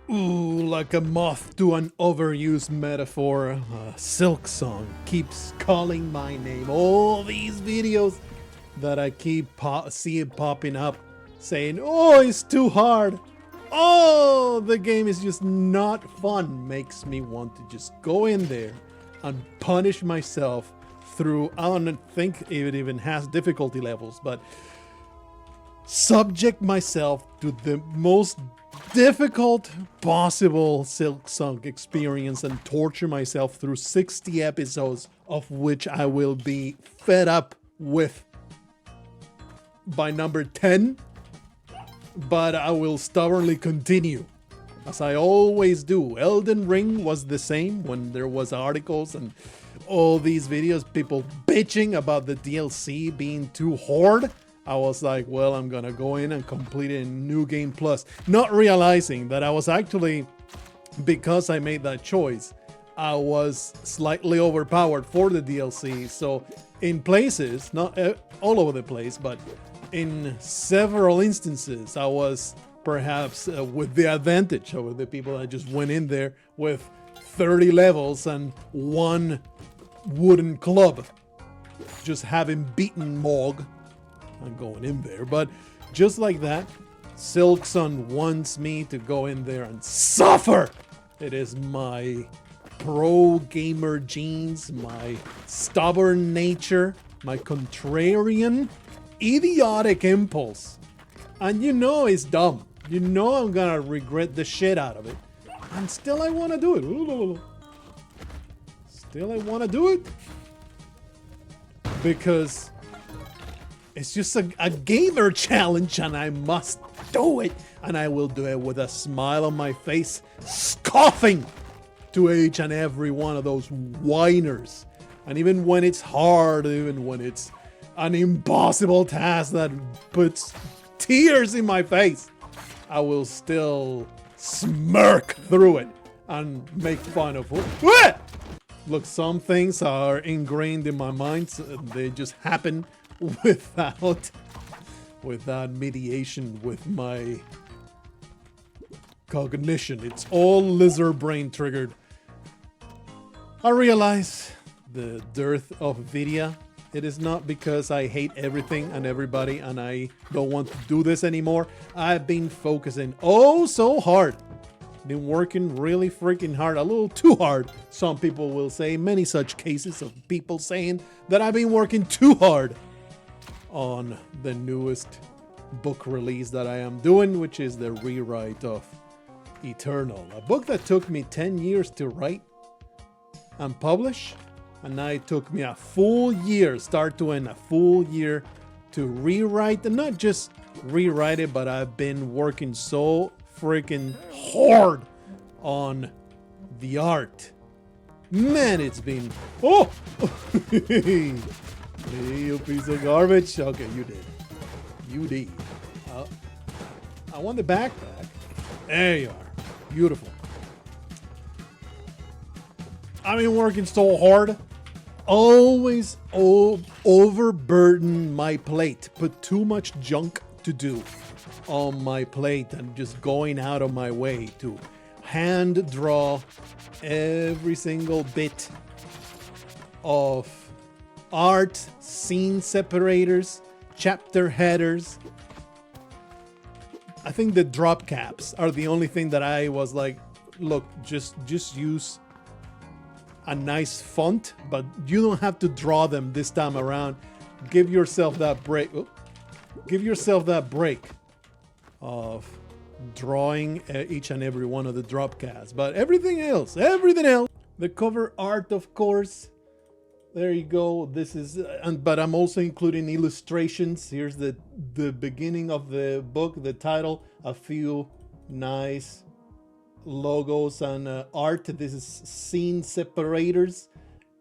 Ooh, like a moth to an overused metaphor, a silk song keeps calling my name. All these videos that I keep seeing popping up saying, oh, it's too hard. Oh, the game is just not fun. Makes me want to just go in there and punish myself through, I don't think it even has difficulty levels, but subject myself to the most difficult possible Silksong experience and torture myself through 60 episodes, of which I will be fed up with by number 10, but I will stubbornly continue, as I always do. Elden Ring was the same when there was articles and all these videos, people bitching about the DLC being too hard. I was like, well, I'm gonna go in and complete it in New Game Plus, not realizing that I was actually, because I made that choice, I was slightly overpowered for the DLC. So in places, not all over the place, but in several instances, I was perhaps with the advantage over the people that just went in there with 30 levels and one wooden club, just having beaten Mog. I'm going in there, but just like that, Silksong wants me to go in there and suffer. It is my pro gamer genes, my stubborn nature, my contrarian, idiotic impulse. And you know it's dumb. You know I'm gonna regret the shit out of it. And still I wanna do it. Still I wanna do it. Because it's just a gamer challenge and I must do it. And I will do it with a smile on my face, scoffing to each and every one of those whiners. And even when it's hard, even when it's an impossible task that puts tears in my face, I will still smirk through it and make fun of it. Look, some things are ingrained in my mind. So they just happen without mediation with my cognition. It's all lizard brain triggered. I realize the dearth of video. It is not because I hate everything and everybody and I don't want to do this anymore. I've been focusing oh so hard. Been working really freaking hard, a little too hard. Some people will say, many such cases of people saying that I've been working too hard on the newest book release that I am doing, which is the rewrite of Eternal, a book that took me 10 years to write and publish, and now it took me a full year, start to end, a full year to rewrite, and not just rewrite it, but I've been working so freaking hard on the art. Man, it's been, oh, hey, you piece of garbage. Okay, you did. You did. I want the backpack. There you are. Beautiful. I've been working so hard. Always overburden my plate. Put too much junk to do on my plate and just going out of my way to hand draw every single bit of art, scene separators, chapter headers. I think the drop caps are the only thing that I was like, look, just use a nice font, but you don't have to draw them this time around. Give yourself that break. Give yourself that break of drawing each and every one of the drop casts. But everything else, the cover art, of course. There you go. This is, but I'm also including illustrations. Here's the beginning of the book, the title, a few nice logos and art. This is scene separators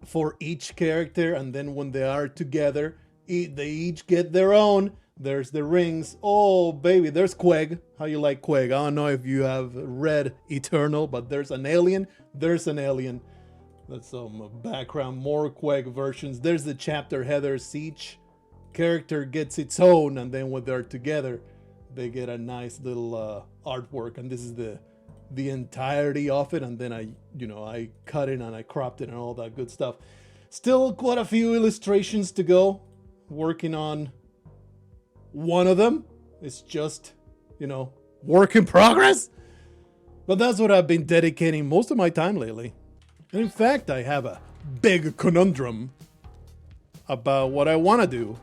for each character, and then when they are together, they each get their own. There's the rings. Oh baby, there's Queg. How you like Queg? I don't know if you have read Eternal, but there's an alien. There's an alien. That's some background, more Queg versions. There's the chapter headers. Each character gets its own, and then when they're together, they get a nice little artwork. And this is the the entirety of it, and then I cut it and I cropped it and all that good stuff. Still quite a few illustrations to go. Working on one of them. It's just, work in progress. But that's what I've been dedicating most of my time lately. And in fact, I have a big conundrum about what I want to do.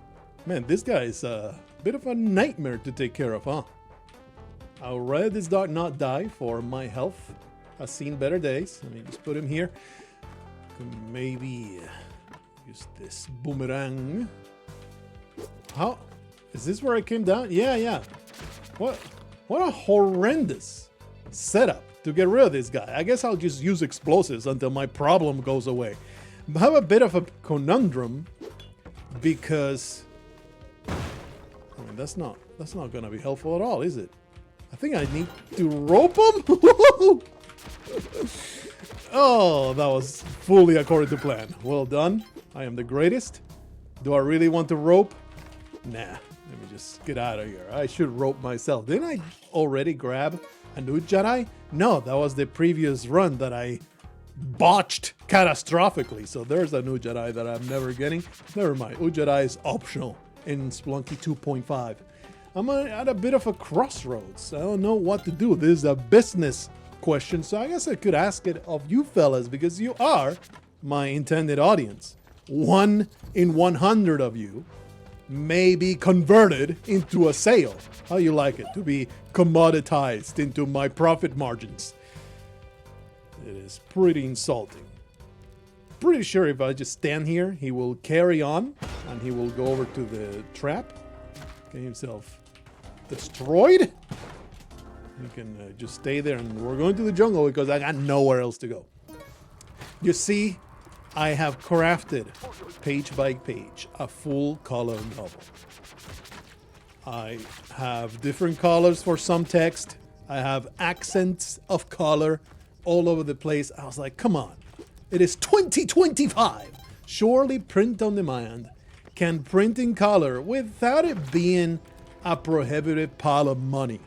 Man, this guy is a bit of a nightmare to take care of, huh? I'll rather this dog not die for my health. I've seen better days. Let me just put him here. Maybe use this boomerang. How? Is this where I came down? Yeah. What a horrendous setup to get rid of this guy. I guess I'll just use explosives until my problem goes away. I have a bit of a conundrum because that's not gonna be helpful at all, is it? I think I need to rope him. Oh, that was fully according to plan. Well done. I am the greatest. Do I really want to rope? Nah, let me just get out of here. I should rope myself. Didn't I already grab a new Jedi? No, that was the previous run that I botched catastrophically. So there's a new Jedi that I'm never getting. Never mind. New Jedi is optional in Spelunky 2.5. I'm at a bit of a crossroads. I don't know what to do. This is a business question, so I guess I could ask it of you fellas because you are my intended audience. 1 in 100 of you may be converted into a sale. How you like it? To be commoditized into my profit margins. It is pretty insulting. Pretty sure if I just stand here, he will carry on and he will go over to the trap. Get himself destroyed. You can just stay there, and we're going to the jungle because I got nowhere else to go. You see, I have crafted page by page a full color novel. I have different colors for some text. I have accents of color all over the place. I was like, come on, it is 2025. Surely print on demand can print in color without it being a prohibitive pile of money.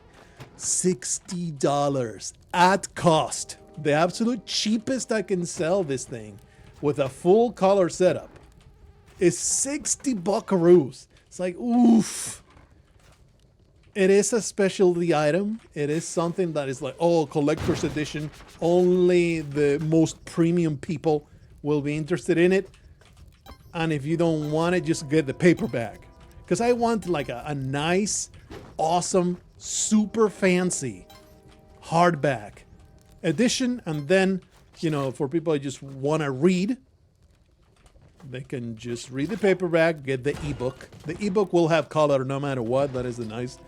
$60 at cost. The absolute cheapest I can sell this thing with a full color setup is 60 buckaroos. It's like, oof. It is a specialty item. It is something that is like, oh, collector's edition. Only the most premium people will be interested in it. And if you don't want it, just get the paperback. Because I want like a nice, awesome, super fancy hardback edition. And then, for people who just want to read, they can just read the paperback, get the ebook. The ebook will have color no matter what. That is the nice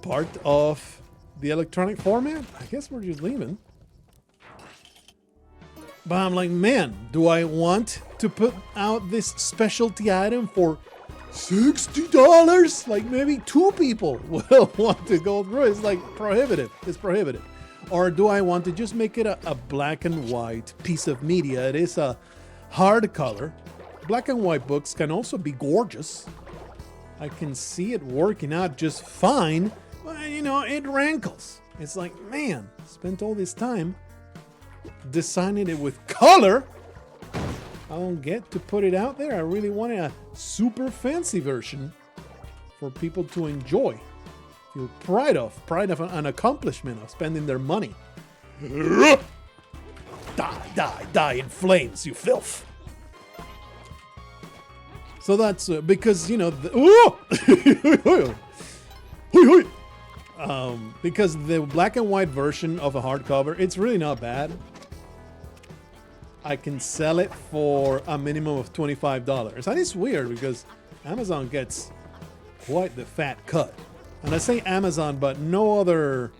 part of the electronic format. I guess we're just leaving. But I'm like, man, do I want to put out this specialty item for $60? Like maybe 2 people will want to go through it. It's like prohibitive. It's prohibitive. Or do I want to just make it a black and white piece of media? It is a hardcover. Black and white books can also be gorgeous. I can see it working out just fine. But, it rankles. It's like, man, spent all this time designing it with color. I don't get to put it out there. I really wanted a super fancy version for people to enjoy. Feel pride of an accomplishment of spending their money. Die in flames, you filth. So that's because, because the black and white version of a hardcover, it's really not bad. I can sell it for a minimum of $25. And it's weird because Amazon gets quite the fat cut. And I say Amazon, but no other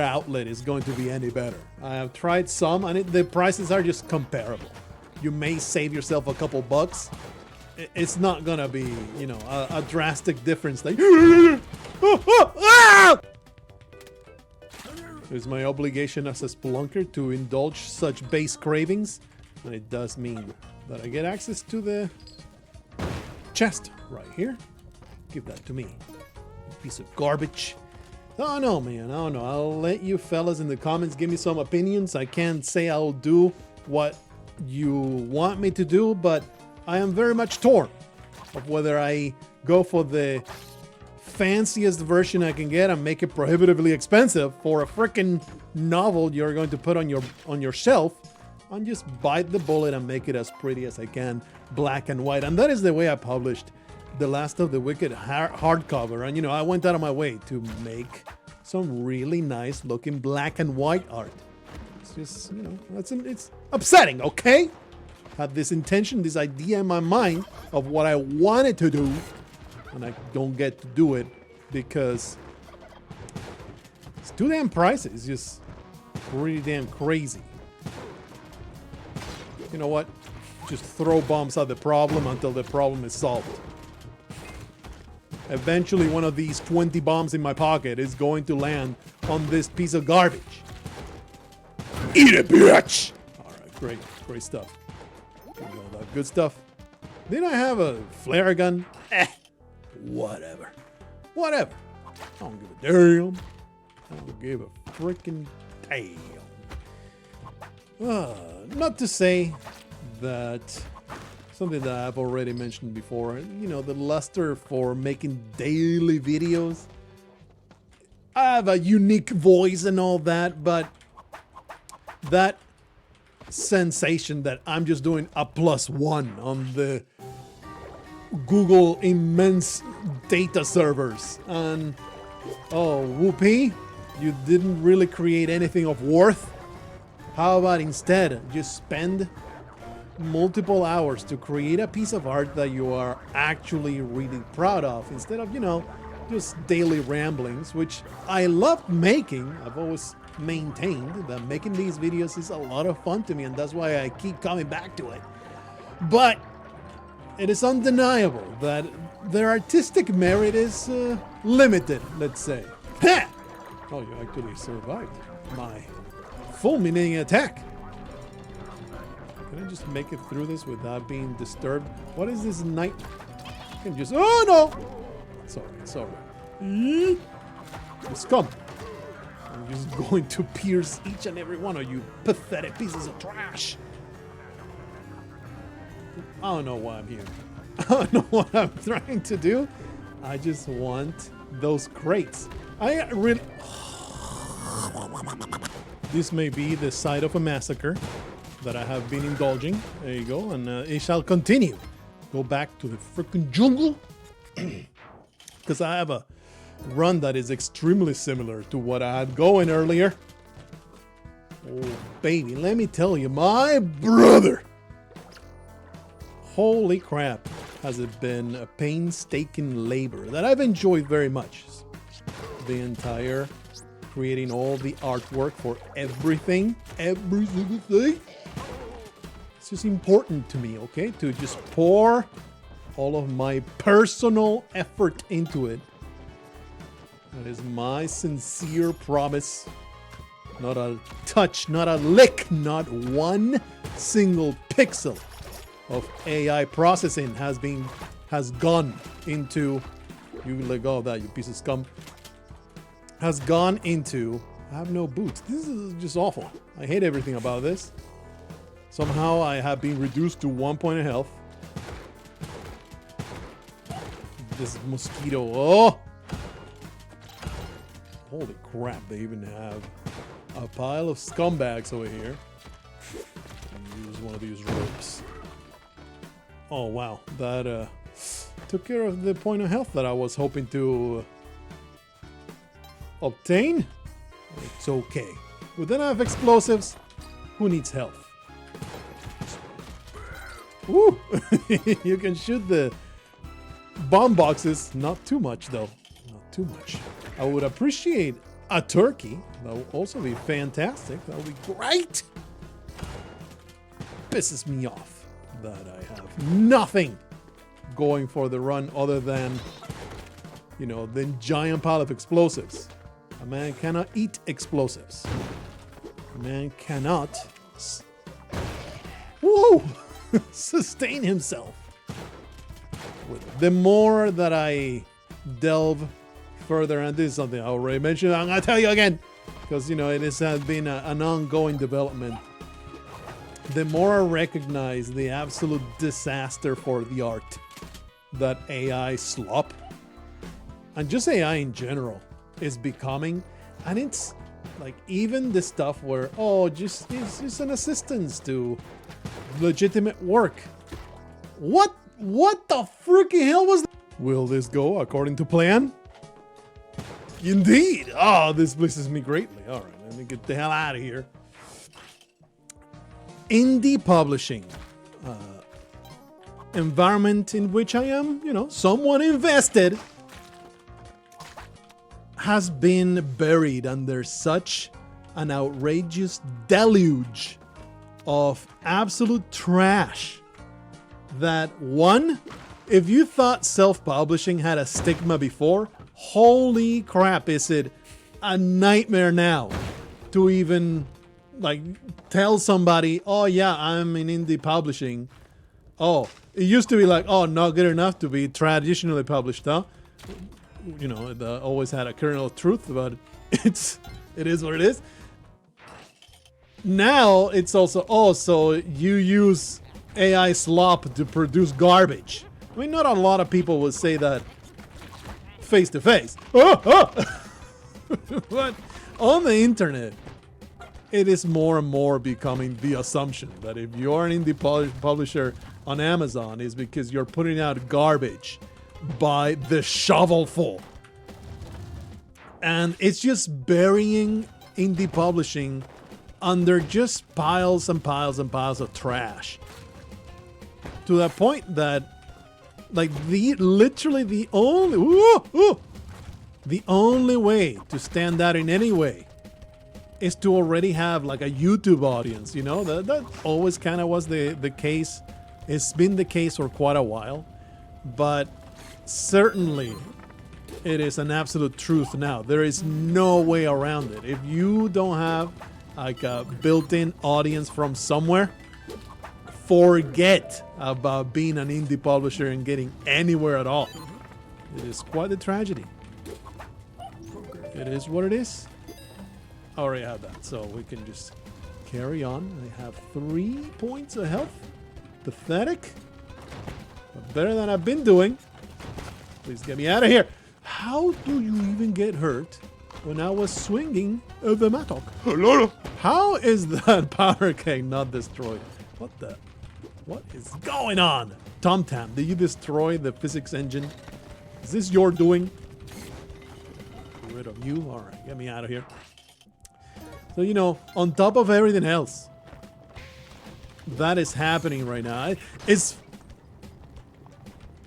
outlet is going to be any better. I have tried some, and the prices are just comparable. You may save yourself a couple bucks. It's not gonna be, a drastic difference. Like, it's my obligation as a spelunker to indulge such base cravings, and it does mean that I get access to the chest right here. Give that to me, piece of garbage. I don't know, man. I don't know. I'll let you fellas in the comments give me some opinions. I can't say I'll do what you want me to do, but I am very much torn of whether I go for the fanciest version I can get and make it prohibitively expensive for a freaking novel you're going to put on your shelf, and just bite the bullet and make it as pretty as I can, black and white. And that is the way I published The Last of the Wicked hardcover. And I went out of my way to make some really nice looking black and white art. It's just, it's upsetting, okay? Had this intention, this idea in my mind of what I wanted to do, and I don't get to do it because it's too damn pricey. It's just pretty damn crazy. You know what? Just throw bombs at the problem until the problem is solved. Eventually, one of these 20 bombs in my pocket is going to land on this piece of garbage. Eat it, bitch! Alright, great stuff. All that good stuff. Didn't I have a flare gun? Whatever. I don't give a damn. I don't give a freaking damn. Not to say that something that I've already mentioned before, the luster for making daily videos. I have a unique voice and all that, but that sensation that I'm just doing a +1 on the Google immense data servers, and whoopee, you didn't really create anything of worth. How about instead just spend multiple hours to create a piece of art that you are actually really proud of, instead of just daily ramblings, which I love making. I've always maintained that making these videos is a lot of fun to me, and that's why I keep coming back to it. But it is undeniable that their artistic merit is limited, let's say. Ha! Oh, you actually survived my fulminating attack. Can I just make it through this without being disturbed? What is this night? I can just... Oh, no! Sorry. Scum. I'm just going to pierce each and every one of you pathetic pieces of trash. I don't know why I'm here. I don't know what I'm trying to do. I just want those crates. I really... This may be the site of a massacre that I have been indulging. There you go. And it shall continue. Go back to the freaking jungle. Because I have a run that is extremely similar to what I had going earlier. Oh, baby, let me tell you, my brother. Holy crap, has it been a painstaking labor that I've enjoyed very much. The entire creating all the artwork for everything, every single thing. It's just important to me, okay, to just pour all of my personal effort into it. That is my sincere promise. Not a touch, not a lick, not one single pixel of AI processing has gone into, you let go of that, you piece of scum, has gone into, I have no boots. This is just awful. I hate everything about this. Somehow I have been reduced to 1 point of health. This mosquito, oh! Holy crap, they even have a pile of scumbags over here. I'll use one of these ropes. Oh wow, that took care of the point of health that I was hoping to obtain. It's okay. With enough explosives, who needs health? Woo! You can shoot the bomb boxes, not too much though. Not too much. I would appreciate a turkey. That would also be fantastic. That would be great. Pisses me off that I have nothing going for the run other than, the giant pile of explosives. A man cannot eat explosives. A man cannot sustain himself. The more that I delve further, and this is something I already mentioned, I'm gonna tell you again, because, you know, it has been an ongoing development. The more I recognize the absolute disaster for the art that AI SLOP, and just AI in general, is becoming, and it's like even the stuff where, oh, it's just an assistance to legitimate work. What the freaking hell was that? Will this go according to plan? Indeed. Oh, this pleases me greatly. All right, let me get the hell out of here. Indie publishing. Environment in which I am, you know, somewhat invested, has been buried under such an outrageous deluge of absolute trash that, one, if you thought self-publishing had a stigma before, holy crap, is it a nightmare now to even like tell somebody, oh yeah, I'm in indie publishing. Oh, it used to be like, oh, not good enough to be traditionally published, huh? You know, it always had a kernel of truth, but it is what it is. Now it's also, oh, so you use AI SLOP to produce garbage. I mean, not a lot of people would say that face to face. But on the internet, it is more and more becoming the assumption that if you're an indie publisher on Amazon, is because you're putting out garbage by the shovelful. And it's just burying indie publishing under just piles and piles and piles of trash. To the point that, like, literally the only way to stand out in any way is to already have like a YouTube audience, you know? That always kind of was the case. It's been the case for quite a while, but certainly it is an absolute truth now. There is no way around it. If you don't have like a built-in audience from somewhere, forget about being an indie publisher and getting anywhere at all. It is quite a tragedy. It is what it is. I already have that, so we can just carry on. I have 3 points of health. Pathetic. But better than I've been doing. Please get me out of here. How do you even get hurt when I was swinging the mattock? How is that power keg not destroyed? What is going on? TommTamm, did you destroy the physics engine? Is this your doing? Get rid of you? All right, get me out of here. So, you know, on top of everything else that is happening right now, it's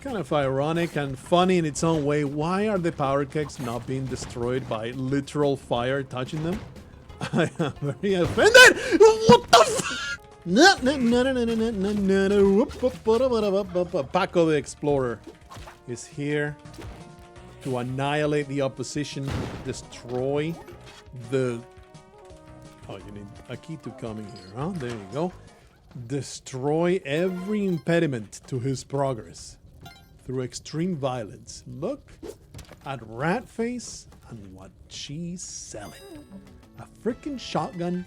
kind of ironic and funny in its own way. Why are the power kegs not being destroyed by literal fire touching them? I am very offended! What the f- No. Paco the Explorer is here to annihilate the opposition, destroy the... Oh, you need a key to coming here, huh? There you go. Destroy every impediment to his progress through extreme violence. Look at Ratface and what she's selling. A freaking shotgun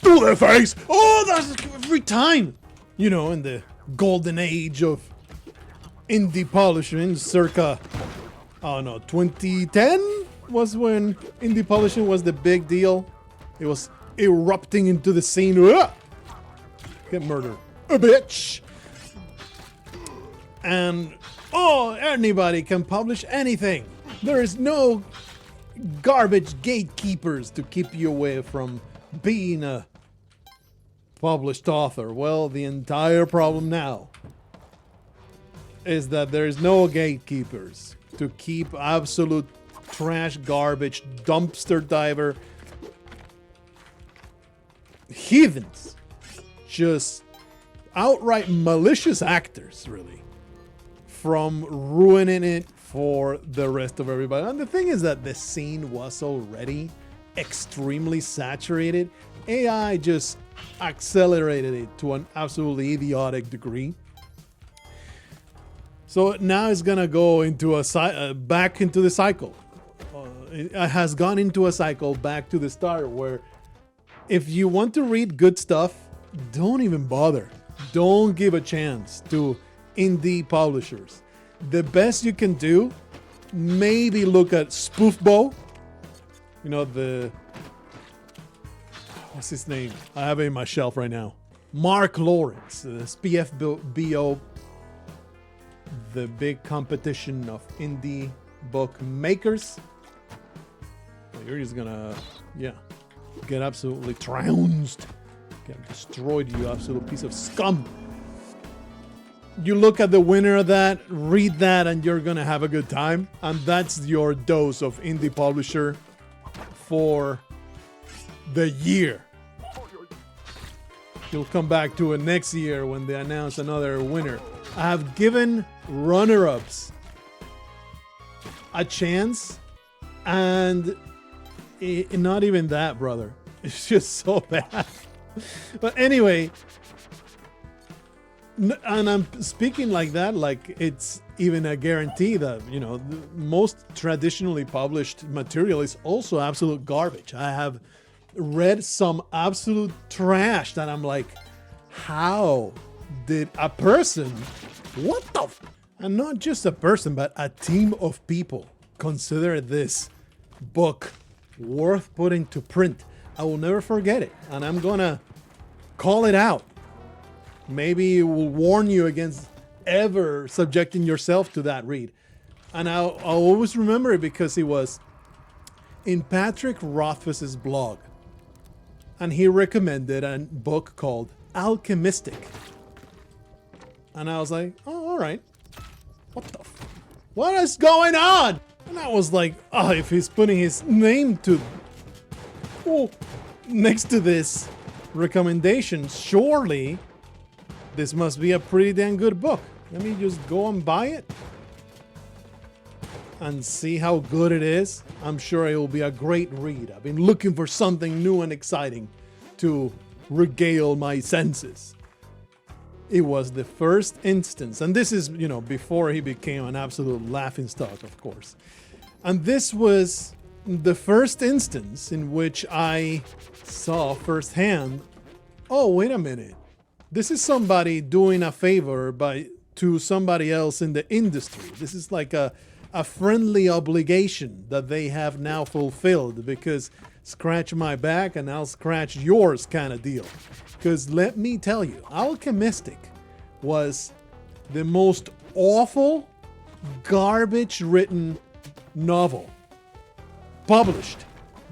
to the face! Oh, that's every time! You know, in the golden age of indie publishing, circa, oh no, 2010 was when indie publishing was the big deal. It was erupting into the scene. Get murdered. A bitch! And, oh, anybody can publish anything. There is no garbage gatekeepers to keep you away from being a published author. Well, the entire problem now is that there is no gatekeepers to keep absolute trash, garbage, dumpster diver heathens, just outright malicious actors, really, from ruining it for the rest of everybody. And the thing is that the scene was already extremely saturated. AI just accelerated it to an absolutely idiotic degree. So now it's gonna go into back into the cycle it has gone into a cycle back to the start where if you want to read good stuff, don't even bother. Don't give a chance to indie publishers. The best you can do, maybe look at Spoofbo. You know, what's his name? I have it in my shelf right now. Mark Lawrence, the SPFBO, the big competition of indie book makers. You're just gonna, get absolutely trounced. Get destroyed, you absolute piece of scum. You look at the winner of that, read that, and you're gonna have a good time. And that's your dose of indie publisher for the year. You'll come back to it next year when they announce another winner. I have given runner-ups a chance, and not even that, brother. It's just so bad. But anyway, and I'm speaking like that, like it's even a guarantee that, you know, most traditionally published material is also absolute garbage. I have read some absolute trash that I'm like, how did a person, what the and not just a person, but a team of people consider this book worth putting to print? I will never forget it, and I'm gonna call it out. Maybe it will warn you against ever subjecting yourself to that read. And I'll always remember it because it was in Patrick Rothfuss's blog, and he recommended a book called Alchemistic. And I was like, oh, all right. What is going on? And I was like, oh, if he's putting his name next to this recommendation, surely this must be a pretty damn good book. Let me just go and buy it and see how good it is. I'm sure it will be a great read. I've been looking for something new and exciting to regale my senses. It was the first instance, and this is, you know, before he became an absolute laughingstock, of course. And this was the first instance in which I saw firsthand, oh, wait a minute. This is somebody doing a favor to somebody else in the industry. This is like a friendly obligation that they have now fulfilled, because scratch my back and I'll scratch yours kind of deal. Because let me tell you, Alchemistic was the most awful, garbage-written novel published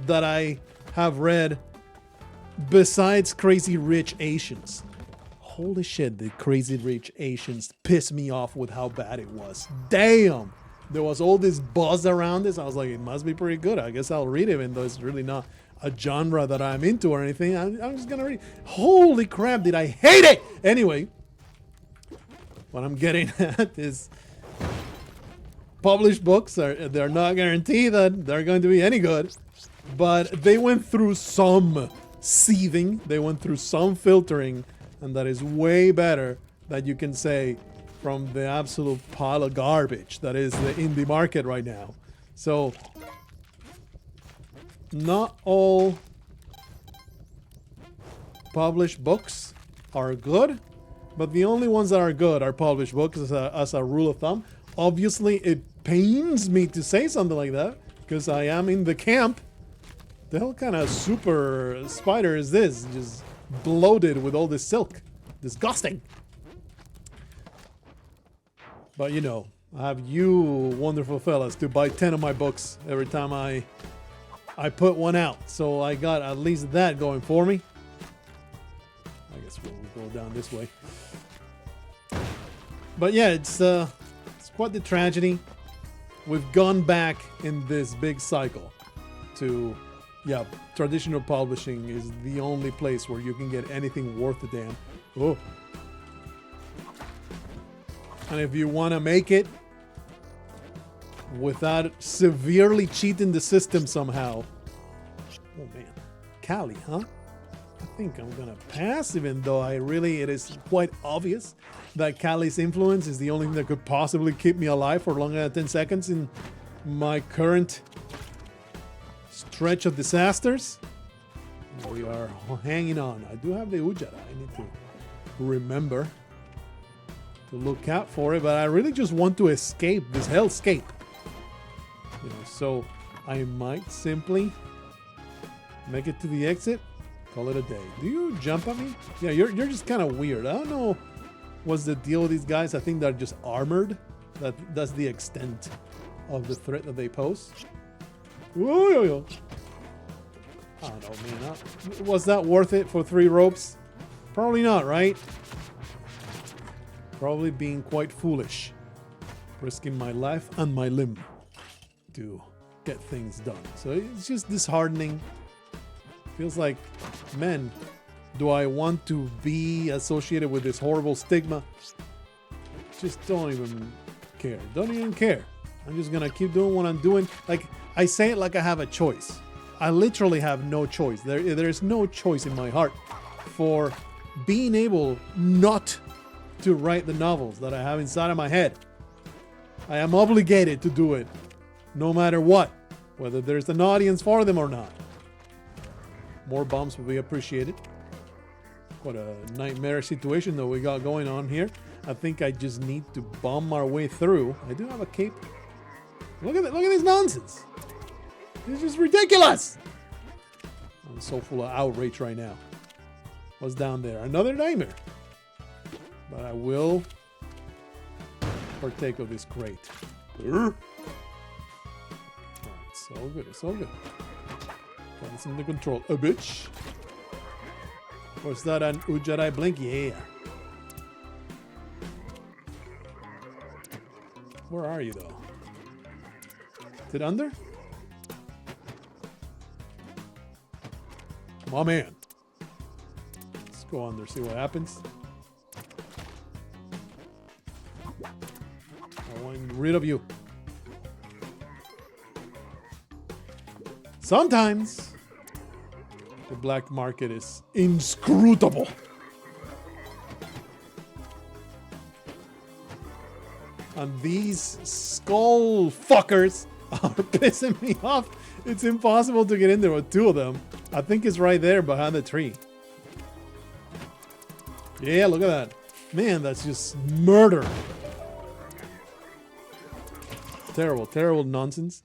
that I have read besides Crazy Rich Asians. Holy shit, the Crazy Rich Asians pissed me off with how bad it was. Damn! There was all this buzz around this. I was like, it must be pretty good. I guess I'll read it, even though it's really not a genre that I'm into or anything. I'm just gonna read. Holy crap, did I hate it! Anyway, what I'm getting at is published books they're not guaranteed that they're going to be any good, but they went through some sieving, they went through some filtering, and that is way better than you can say from the absolute pile of garbage that is the indie market right now. So not all published books are good, but the only ones that are good are published books as a rule of thumb. Obviously, it pains me to say something like that because I am in the camp. The hell kind of super spider is this? Just bloated with all this silk. Disgusting. But you know, I have you wonderful fellas to buy 10 of my books every time I put one out. So I got at least that going for me. I guess we'll go down this way. But yeah, it's quite the tragedy. We've gone back in this big cycle to, yeah, traditional publishing is the only place where you can get anything worth a damn. Oh. And if you want to make it without severely cheating the system somehow, oh man, Cali, huh? I think I'm gonna pass, even though it is quite obvious that Cali's influence is the only thing that could possibly keep me alive for longer than 10 seconds in my current stretch of disasters. We are hanging on. I do have the Ujara. I need to remember to look out for it, but I really just want to escape this hellscape. You know, so I might simply make it to the exit, call it a day. Do you jump at me? Yeah, you're just kind of weird. I don't know what's the deal with these guys. I think they're just armored. That's the extent of the threat that they pose. Whoa. I don't know, man. Was that worth it for 3 ropes? Probably not, right? Probably being quite foolish. Risking my life and my limb to get things done. So it's just disheartening. Feels like, man, do I want to be associated with this horrible stigma? Just don't even care. Don't even care. I'm just gonna keep doing what I'm doing. Like, I say it like I have a choice. I literally have no choice. There is no choice in my heart for being able not to write the novels that I have inside of my head. I am obligated to do it, no matter what, whether there's an audience for them or not. More bombs would be appreciated. What a nightmare situation that we got going on here. I think I just need to bomb our way through. I do have a cape. Look at this nonsense. It's just ridiculous. I'm so full of outrage right now. What's down there? Another nightmare. But I will partake of this crate. Alright, so good, so good. Got this under control. A bitch. Was that an Ujjarai blink? Yeah. Where are you though? Is it under? Come on, man. Let's go under, see what happens. I want rid of you. Sometimes the black market is inscrutable. And these skull fuckers are pissing me off. It's impossible to get in there with 2 of them. I think it's right there behind the tree. Yeah, look at that. Man, that's just murder. Terrible, terrible nonsense.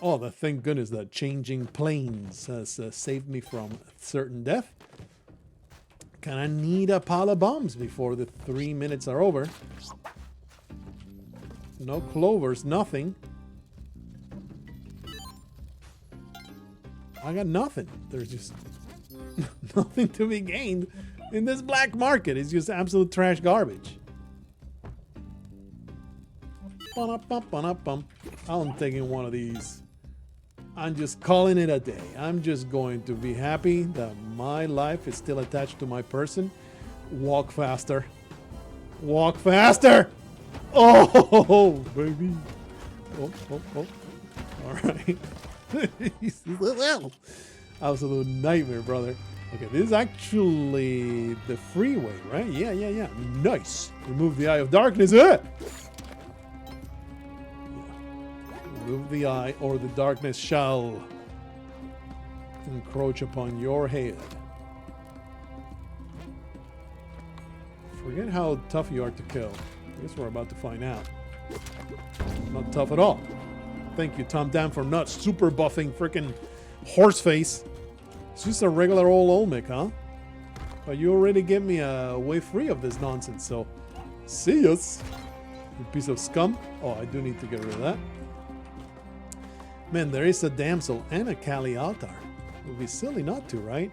Oh, thank goodness that changing planes has saved me from certain death. Kinda need a pile of bombs before the 3 minutes are over. No clovers, nothing. I got nothing. There's just nothing to be gained in this black market. It's just absolute trash garbage. I'm taking one of these. I'm just calling it a day. I'm just going to be happy that my life is still attached to my person. Walk faster. Walk faster! Oh, baby. Oh. All right. Absolute nightmare, brother. Okay, this is actually the freeway, right? Yeah. Nice. Remove the Eye of Darkness. Yeah. Remove the eye, or the darkness shall encroach upon your head. Forget how tough you are to kill. I guess we're about to find out. Not tough at all. Thank you, TommTamm, for not super buffing freaking Horseface. It's just a regular old Olmec, huh? But you already get me a way free of this nonsense, so see us, you piece of scum. Oh, I do need to get rid of that. Man, there is a damsel and a Kali altar. It would be silly not to, right?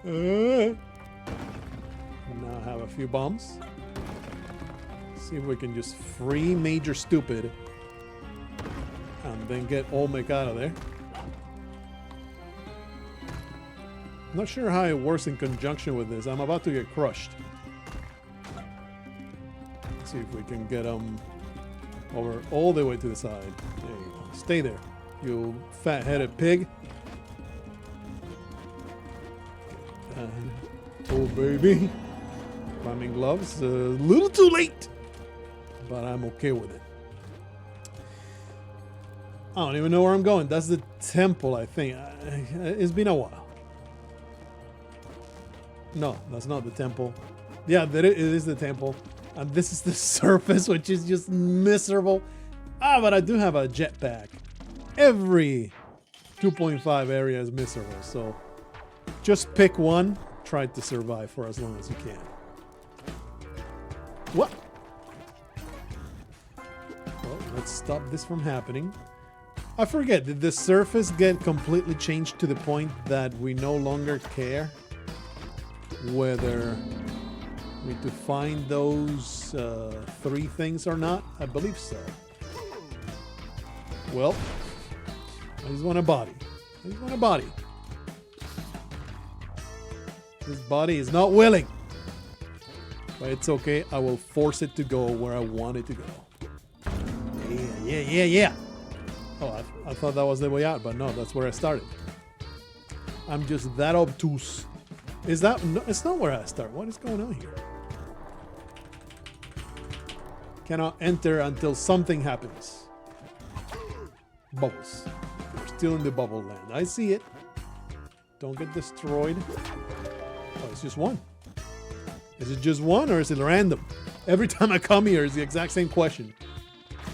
Now I have a few bombs. See if we can just free Major Stupid and then get Olmec out of there. Not sure how it works in conjunction with this. I'm about to get crushed. Let's see if we can get them over all the way to the side. There you go. Stay there, you fat-headed pig. Oh, baby. Climbing gloves. A little too late, but I'm okay with it. I don't even know where I'm going. That's the temple, I think. It's been a while. No, that's not the temple. Yeah, it is the temple. And this is the surface, which is just miserable. Ah, but I do have a jetpack. Every 2.5 area is miserable, so just pick one. Try to survive for as long as you can. What? Well, let's stop this from happening. I forget, did the surface get completely changed to the point that we no longer care whether we need to find those 3 things or not? I believe so. Well, I just want a body. I just want a body. This body is not willing. But it's okay. I will force it to go where I want it to go. Yeah. Oh, I thought that was the way out, but no, that's where I started. I'm just that obtuse. Is that... No, it's not where I start. What is going on here? Cannot enter until something happens. Bubbles. We're still in the bubble land. I see it. Don't get destroyed. Oh, it's just one. Is it just one or is it random? Every time I come here, it's the exact same question.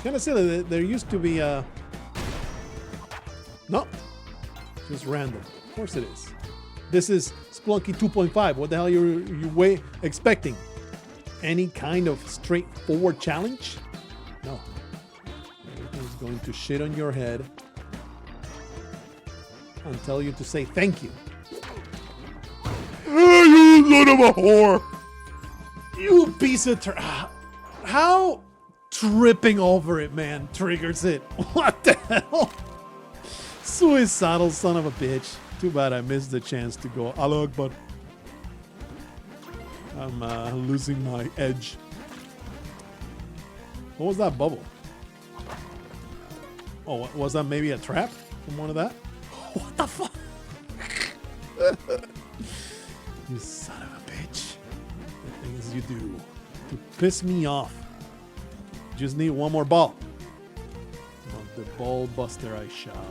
Kind of silly. There used to be a... No. Just random. Of course it is. This is Spelunky 2.5. What the hell are you expecting? Any kind of straightforward challenge? No. Everything's going to shit on your head and tell you to say thank you. You son of a whore! You piece of how tripping over it, man, triggers it. What the hell? Suicidal son of a bitch. Too bad I missed the chance to go Allah Akbar. I'm losing my edge. What was that bubble? Oh, was that maybe a trap from one of that? What the fuck? You son of a bitch. The things you do to piss me off. Just need one more ball. Of the ball buster I shall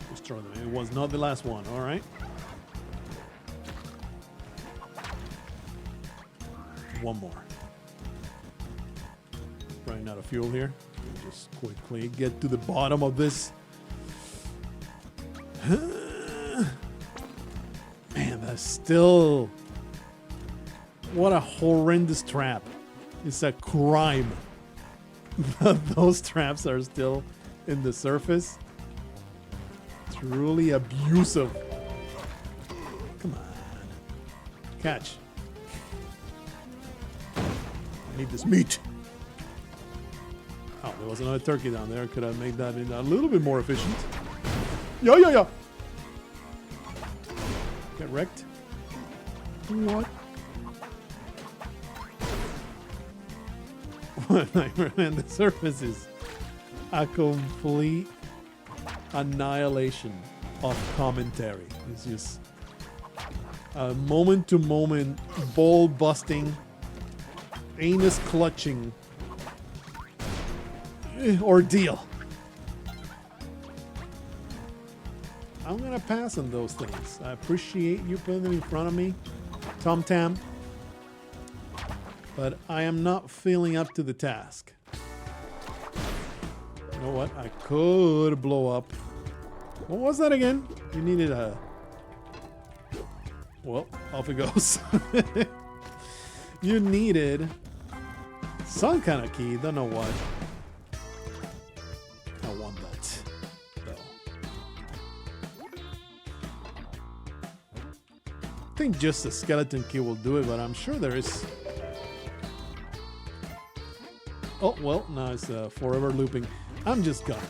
destroy them. It was not the last one, alright? One more. Running out of fuel here. Just quickly get to the bottom of this. Man, that's still... What a horrendous trap. It's a crime that those traps are still in the surface. Truly abusive. Come on. Catch. I need this meat. Oh, there was another turkey down there. Could have made that a little bit more efficient. Yeah. Get wrecked. What? And the surface is a complete annihilation of commentary. It's just a moment-to-moment ball-busting, anus-clutching ordeal. I'm gonna pass on those things. I appreciate you putting them in front of me, TommTamm, but I am not feeling up to the task. You know what? I could blow up. What was that again? You needed a... Well, off it goes. You needed some kind of key. Don't know what. I want that, though. I think just a skeleton key will do it, but I'm sure there is... Oh, well, now it's forever looping. I'm just gonna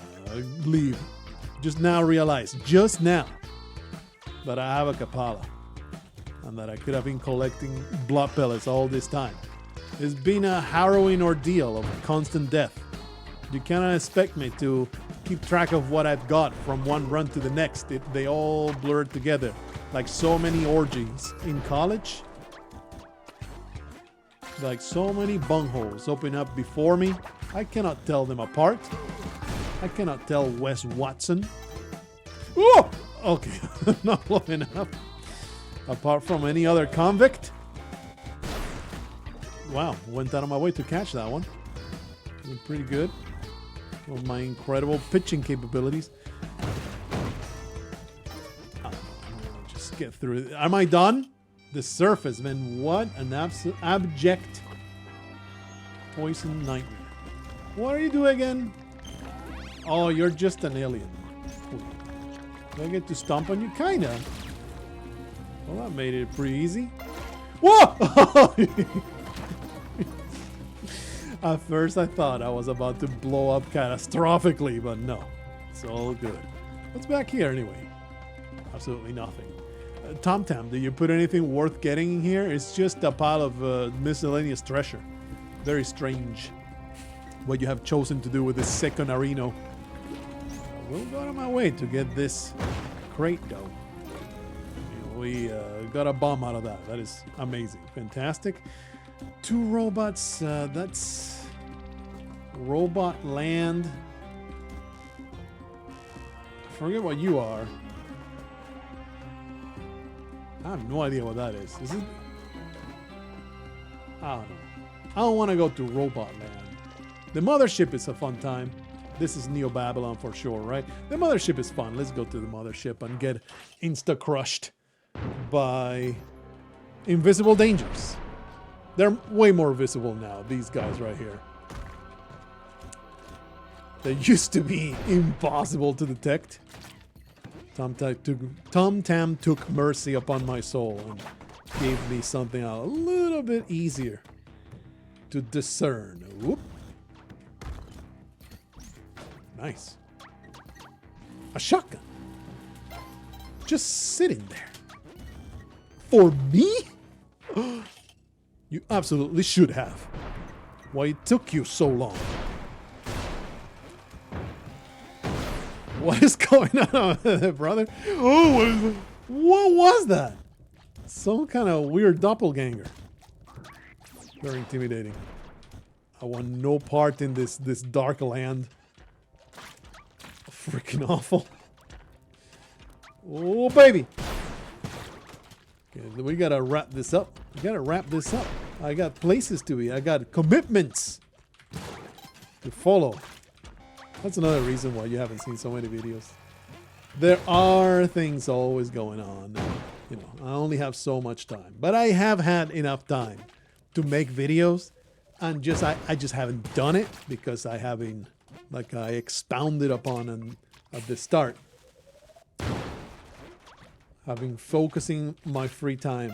leave. Just now realize, just now, that I have a Kapala. And that I could have been collecting blood pellets all this time. It's been a harrowing ordeal of constant death. You cannot expect me to keep track of what I've got from one run to the next. They all blur together. Like so many orgies in college. Like so many bungholes open up before me. I cannot tell them apart. I cannot tell Wes Watson. Oh! Okay, not low enough. Apart from any other convict. Wow, went out of my way to catch that one. Doing pretty good. With my incredible pitching capabilities. Just get through it. Am I done? The surface, man. What an absolute abject poison nightmare. What are you doing again? Oh, you're just an alien. Do I get to stomp on you? Kinda. Well, that made it pretty easy. Whoa! At first I thought I was about to blow up catastrophically, but no. It's all good. What's back here anyway? Absolutely nothing. TommTamm, did you put anything worth getting in here? It's just a pile of miscellaneous treasure. Very strange what you have chosen to do with this second arena. I will go out of my way to get this crate though. We got a bomb out of that. That is amazing. Fantastic. 2 robots. That's Robot Land. Forget what you are. I have no idea what that is. Is it? I don't know. I don't want to go to Robot Land. The mothership is a fun time. This is Neo Babylon for sure, right? The mothership is fun. Let's go to the mothership and get insta-crushed by invisible dangers. They're way more visible now, these guys right here. They used to be impossible to detect. TommTamm took mercy upon my soul and gave me something a little bit easier to discern. Whoop. Nice. A shotgun. Just sitting there. For me? You absolutely should have. Why it took you so long? What is going on over there, brother? Oh, what was that? Some kind of weird doppelganger. Very intimidating. I want no part in this dark land. Freaking awful. Oh, baby. Okay, we gotta wrap this up. We gotta wrap this up. I got places to be. I got commitments to follow. That's another reason why you haven't seen so many videos. There are things always going on. You know, I only have so much time. But I have had enough time to make videos. And I just haven't done it because I haven't, like I expounded upon at the start. I've been focusing my free time.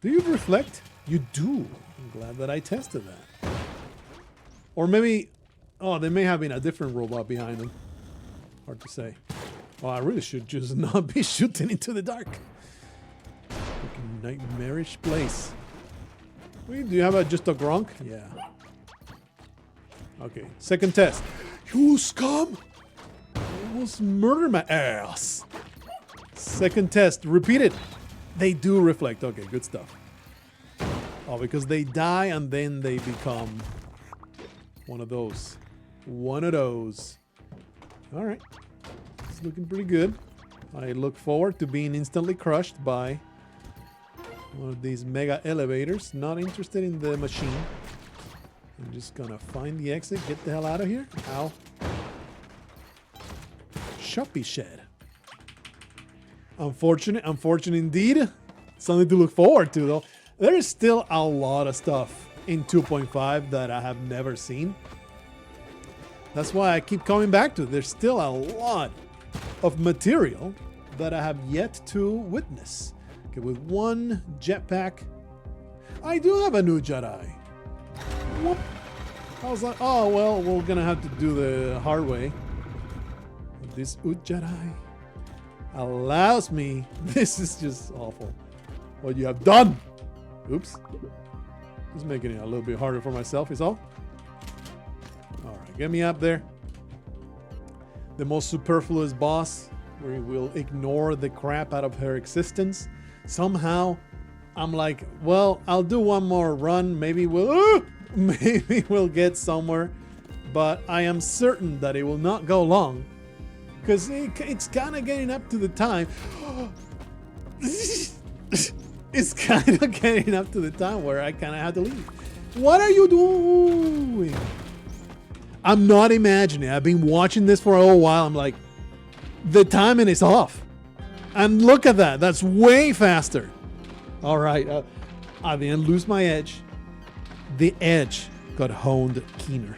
Do you reflect? You do. I'm glad that I tested that. Or maybe, oh, there may have been a different robot behind them. Hard to say. Oh, I really should just not be shooting into the dark. Freaking nightmarish place. Wait, do you have just a Gronk? Yeah. Okay, second test. You scum! Almost murdered my ass. Second test, repeat it. They do reflect. Okay, good stuff. Oh, because they die and then they become one of those. One of those. All right. It's looking pretty good. I look forward to being instantly crushed by one of these mega elevators. Not interested in the machine. I'm just gonna find the exit. Get the hell out of here. Ow. Shoppy shed. Unfortunate indeed. Something to look forward to though. There is still a lot of stuff in 2.5 that I have never seen. That's why I keep coming back to it. There's still a lot of material that I have yet to witness. Okay, with one jetpack. I do have a new Jedi. Whoop. I was like, oh, well, we're gonna have to do the hard way. This Jedi allows me. This is just awful. What you have done. Oops. Just making it a little bit harder for myself is all. All right, get me up there. The most superfluous boss. We will ignore the crap out of her existence. Somehow, I'm like, well, I'll do one more run. Maybe we'll get somewhere. but I am certain that it will not go long because it's kind of getting up to the time. It's kind of getting up to the time where I kind of have to leave. What are you doing? I'm not imagining. I've been watching this for a little while. I'm like, the timing is off. And look at that. That's way faster. All right. I didn't lose my edge. The edge got honed keener.